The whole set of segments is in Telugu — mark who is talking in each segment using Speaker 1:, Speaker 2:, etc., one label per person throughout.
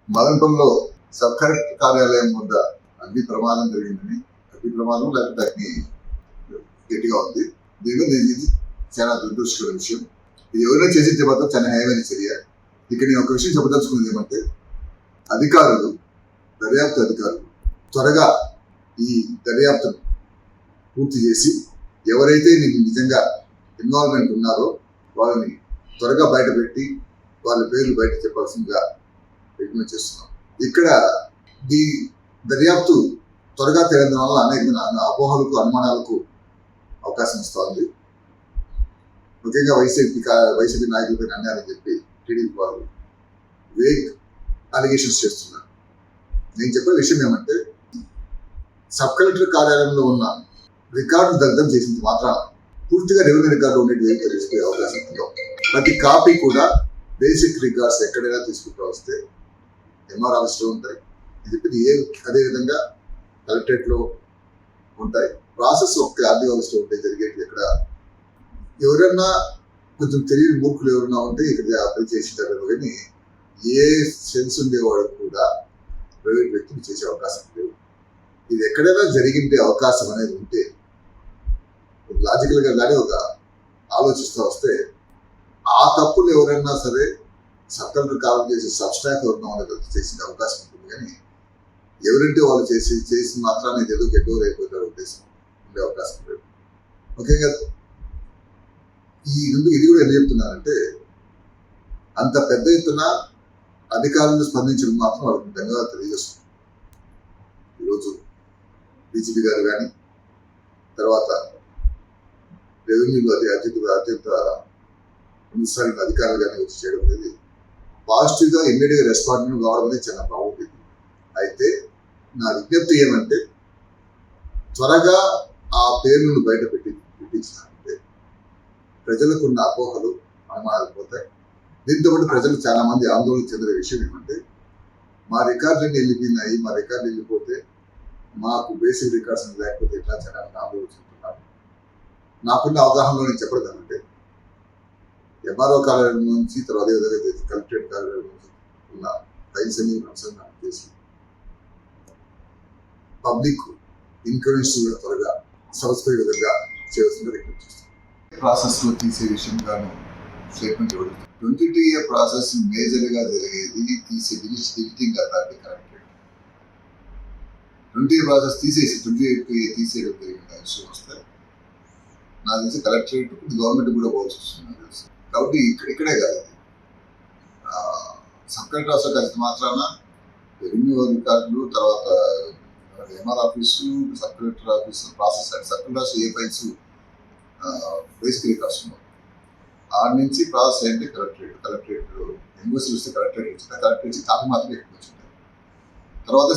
Speaker 1: మదనపల్లిలో సబ్ కలెక్టర్ కార్యాలయం వద్ద అగ్ని ప్రమాదం జరిగిందని, అగ్ని ప్రమాదం లేకపోతే అగ్ని గట్టిగా ఉంది. దీనిలో ఇది చాలా దురదృష్టకర విషయం. ఇది ఎవరైనా చేసింటే మాత్రం చాలా హేయమైన చర్య. ఇక్కడ నేను ఒక విషయం చెప్పదలుచుకున్నది ఏమంటే, అధికారులు, దర్యాప్తు అధికారులు త్వరగా ఈ దర్యాప్తును పూర్తి చేసి ఎవరైతే నీకు నిజంగా ఇన్వాల్వ్మెంట్ ఉన్నారో వాళ్ళని త్వరగా బయటపెట్టి వాళ్ళ పేర్లు బయట చెప్పాల్సిందిగా రికమెండ్ చేస్తున్నాం. ఇక్కడ ఈ దర్యాప్తు త్వరగా తెలియడం వల్ల అనేకమైన అపోహలకు, అనుమానాలకు అవకాశం ఇస్తోంది. ముఖ్యంగా వైసీపీ నాయకులపై అన్యాయని చెప్పి టీడీపీ వారు వేగ్ అలిగేషన్స్ చేస్తున్నారు. నేను చెప్పే విషయం ఏమంటే, సబ్ కలెక్టర్ కార్యాలయంలో ఉన్న రికార్డు దగ్ధం చేసింది మాత్రం పూర్తిగా రెవెన్యూ రికార్డు ఉండేది తెలుసుకునే అవకాశం ఉందో. ప్రతి కాపీ కూడా బేసిక్ రికార్డ్స్ ఎక్కడైనా తీసుకుంటూ వస్తే ఎంఆర్ ఆఫీస్లో ఉంటాయి. ఇది అదేవిధంగా కలెక్టరేట్లో ఉంటాయి. ప్రాసెస్ ఒక్క ఆర్డీ ఆఫీస్లో ఉంటాయి. జరిగేది ఎక్కడ ఎవరన్నా కొంచెం తెలియని మూర్ఖులు ఎవరన్నా ఉంటే ఇక్కడ అప్లై చేసింటారు. కానీ ఏ సెన్స్ ఉండేవాడు కూడా ప్రైవేట్ వ్యక్తులు చేసే అవకాశం లేవు. ఇది ఎక్కడైనా జరిగింటే అవకాశం అనేది ఉంటే లాజికల్గా కానీ ఒక ఆలోచిస్తూ వస్తే ఆ తప్పులు ఎవరైనా సరే సబ్ కలెక్టర్ కాలం చేసి సబ్ స్టాఫ్ ఎవరైనా వాళ్ళకి చేసే అవకాశం ఉంటుంది. కానీ ఎవరంటే వాళ్ళు చేసి మాత్రాన్ని ఏదో గెట్టోర్ అయిపోతారు ఉద్దేశం ఉండే అవకాశం లేదు. ముఖ్యంగా ఇది కూడా ఎందుకు చెప్తున్నానంటే, అంత పెద్ద ఎత్తున అధికారులు స్పందించడం మాత్రం వాళ్ళకి ధన్యవాదాలు తెలియజేస్తుంది. ఈరోజు డీజీపీ గారు కానీ, తర్వాత రెవెన్యూలో అత్యంత ఉన్నత అధికారులు కానీ వచ్చి చేయడం అనేది పాజిటివ్గా ఇమ్మీడియట్గా రెస్పాండ్ కావడం అనేది చాలా బాగుంటుంది. అయితే నా విజ్ఞప్తి ఏమంటే, త్వరగా ఆ పేర్లను బయట పెట్టించినారంటే ప్రజలకు ఉన్న అపోహలు, అనుమానాలు పోతాయి. దీంతో పాటు ప్రజలు చాలా మంది ఆందోళన చెందిన విషయం ఏమంటే, మా రికార్డులన్నీ వెళ్ళిపోయినాయి, మా రికార్డులు వెళ్ళిపోతే మాకు బేసిక్ రికార్డ్స్ లేకపోతే ఎట్లా చాలా ఆందోళన చెందుతున్నారు. నాకున్న అవగాహనలో నేను చెప్పడదానంటే, ఎంఆర్ఓ కార్యాలయం నుంచి తర్వాత అదేవిధంగా కలెక్టరేట్ కార్యాలయం నుంచి ఉన్న ఫైల్స్ అన్ని అనుసంధానం చేసి పబ్లిక్ ఇన్క్వైరీస్ కూడా త్వరగా సమస్య విధంగా చేయవలసిందిగా రిక్వెస్ట్ చేస్తాను. ప్రాసెస్లో తీసే విషయం గాను స్టేట్మెంట్ ఇవ్వడం. 22 year ప్రాసెస్ మేజర్గా జరిగేది తీసే editing authority collectorate. 20 year process తీసేసి 28 తీసేయడం జరిగిన విషయం వస్తే నాకు తెలిసి కలెక్టరేట్ గవర్నమెంట్ కూడా పోవాల్సి వస్తుంది నాకు తెలుసు. కాబట్టి ఇక్కడే కాదు, సబ్ కలెక్టర్ ఆఫీస్ కలిసి మాత్రాన రెవెన్యూ అధికారులు, తర్వాత MR office, sub collector office process sub collector office ఏ ఫైల్స్ బేసిక్ రికార్డ్స్ ఉన్నాయి. ఆడి నుంచి ప్రాసెస్ అయితే కలెక్టరేట్ ఎన్ఓసీలు వస్తే కలెక్టరేట్ వచ్చింది. కలెక్టరేట్ నుంచి కాపీ మాత్రమే ఎక్కువ వచ్చింది. తర్వాత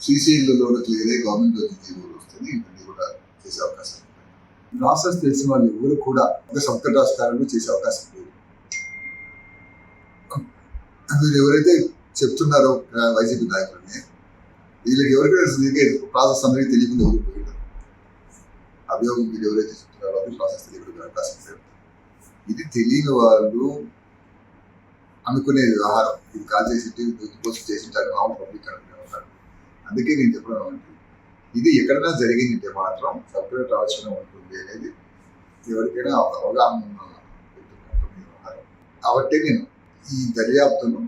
Speaker 1: సిసిఎల్లో క్లియర్ అయ్యి గవర్నమెంట్ జీవోలు వస్తుంది. ఇంటిని కూడా చేసే అవకాశం ఉంది. ప్రాసెస్ తెలిసిన వాళ్ళు ఎవరు కూడా ఒక సబ్ కలెక్టర్ ఆఫీస్ చేసే అవకాశం లేదు. మీరు ఎవరైతే చెప్తున్నారో వైసీపీ నాయకులని, వీళ్ళకి ఎవరికైనా ప్రాసెస్ అందరికీ తెలియకుండా ఎవరు పోయినారు. అభియోగం మీరు ఎవరైతే చెప్తున్నారో అది ప్రాసెస్ తెలియకుండా అవకాశం లేదు. ఇది తెలియని వాళ్ళు అనుకునే వ్యవహారం. ఇది కాల్ చేసి పోస్ట్ చేసింటారు మామూలు పబ్లిక్ అనుకునే ఉన్నారు. అందుకే నేను చెప్పడం అంటే, ఇది ఎక్కడైనా జరిగిందంటే మాత్రం సపరేట్ అవసరం ఉంటుంది అనేది ఎవరికైనా అవగాహన ఉన్న వ్యవహారం. కాబట్టి నేను ఈ దర్యాప్తును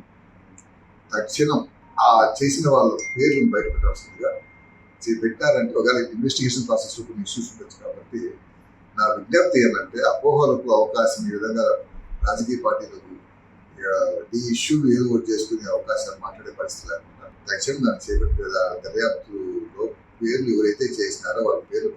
Speaker 1: తక్షణం ఆ చేసిన వాళ్ళ పేర్లను బయటపెట్టాల్సిందిగా పెట్టారంటే, ఒకవేళ ఇన్వెస్టిగేషన్ ప్రాసెస్లో కొన్ని ఇష్యూస్ ఉండొచ్చు. కాబట్టి నా విజ్ఞప్తి ఏమంటే, అపోహలకు అవకాశం ఈ విధంగా రాజకీయ పార్టీలకు ఈ ఇష్యూ ఏదో ఒకటి చేసుకునే అవకాశాలు మాట్లాడే పరిస్థితి లేకుండా తక్షణం దాన్ని చేపట్టే దర్యాప్తులో పేర్లు ఎవరైతే చేసినారో వాళ్ళ పేర్లు